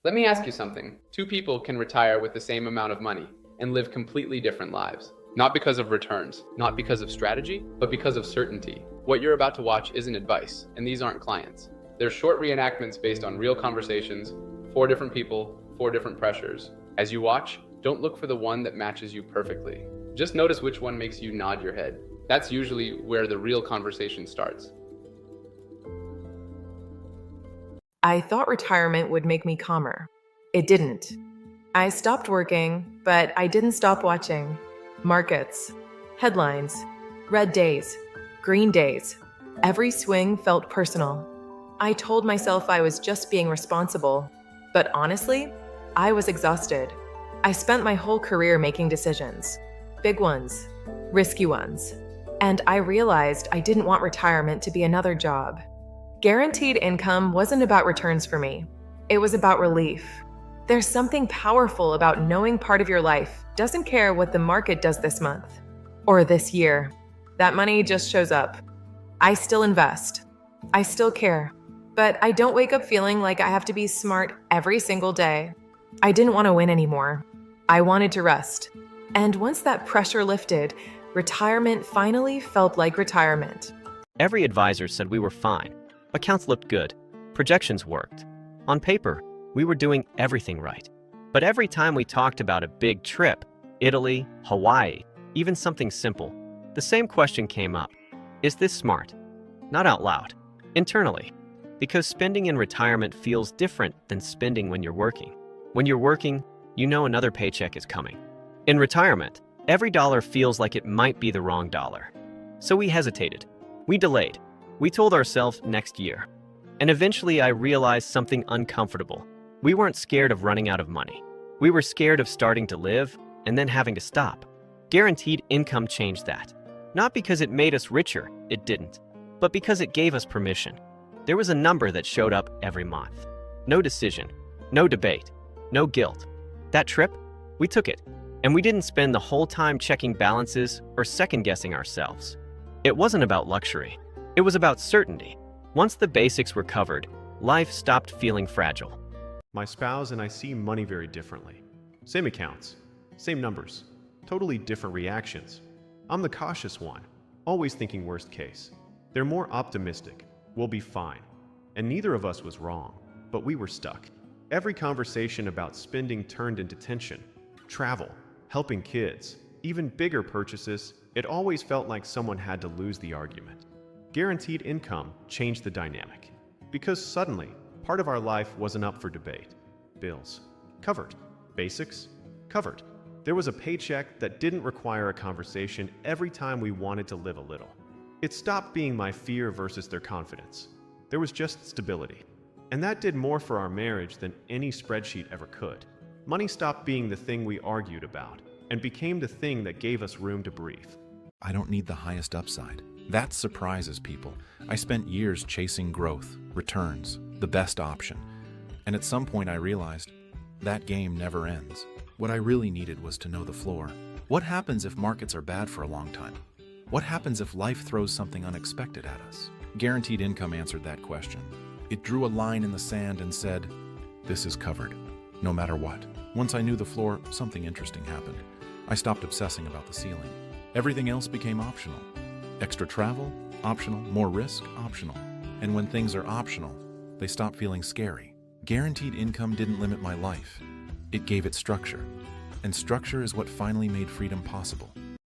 Let me ask you something. Two people can retire with the same amount of money and live completely different lives. Not because of returns, not because of strategy, but because of certainty. What you're about to watch isn't advice, and these aren't clients. They're short reenactments based on real conversations, 4 different people, 4 different pressures. As you watch, don't look for the one that matches you perfectly. Just notice which one makes you nod your head. That's usually where the real conversation starts. I thought retirement would make me calmer. It didn't. I stopped working, but I didn't stop watching. Markets, headlines, red days, green days. Every swing felt personal. I told myself I was just being responsible, but honestly, I was exhausted. I spent my whole career making decisions, big ones, risky ones, and I realized I didn't want retirement to be another job. Guaranteed income wasn't about returns for me. It was about relief. There's something powerful about knowing part of your life doesn't care what the market does this month or this year. That money just shows up. I still invest. I still care. But I don't wake up feeling like I have to be smart every single day. I didn't want to win anymore. I wanted to rest. And once that pressure lifted, retirement finally felt like retirement. Every advisor said we were fine. Accounts looked good. Projections worked. On paper, we were doing everything right. But every time we talked about a big trip, Italy, Hawaii, even something simple, the same question came up. Is this smart? Not out loud. Internally. Because spending in retirement feels different than spending when you're working. When you're working, you know another paycheck is coming. In retirement, every dollar feels like it might be the wrong dollar. So we hesitated. We delayed. We told ourselves next year. And eventually I realized something uncomfortable. We weren't scared of running out of money. We were scared of starting to live and then having to stop. Guaranteed income changed that. Not because it made us richer, it didn't, but because it gave us permission. There was a number that showed up every month. No decision, no debate, no guilt. That trip, we took it, and we didn't spend the whole time checking balances or second-guessing ourselves. It wasn't about luxury. It was about certainty. Once the basics were covered, life stopped feeling fragile. My spouse and I see money very differently. Same accounts, same numbers, totally different reactions. I'm the cautious one, always thinking worst case. They're more optimistic, we'll be fine. And neither of us was wrong, but we were stuck. Every conversation about spending turned into tension. Travel, helping kids, even bigger purchases, it always felt like someone had to lose the argument. Guaranteed income changed the dynamic. Because suddenly, part of our life wasn't up for debate. Bills, covered. Basics, covered. There was a paycheck that didn't require a conversation every time we wanted to live a little. It stopped being my fear versus their confidence. There was just stability. And that did more for our marriage than any spreadsheet ever could. Money stopped being the thing we argued about and became the thing that gave us room to breathe. I don't need the highest upside. That surprises people. I spent years chasing growth, returns, the best option. And at some point I realized that game never ends. What I really needed was to know the floor. What happens if markets are bad for a long time? What happens if life throws something unexpected at us? Guaranteed income answered that question. It drew a line in the sand and said, this is covered, no matter what. Once I knew the floor, something interesting happened. I stopped obsessing about the ceiling. Everything else became optional. Extra travel, optional. More risk, optional. And when things are optional, they stop feeling scary. Guaranteed income didn't limit my life. It gave it structure. And structure is what finally made freedom possible.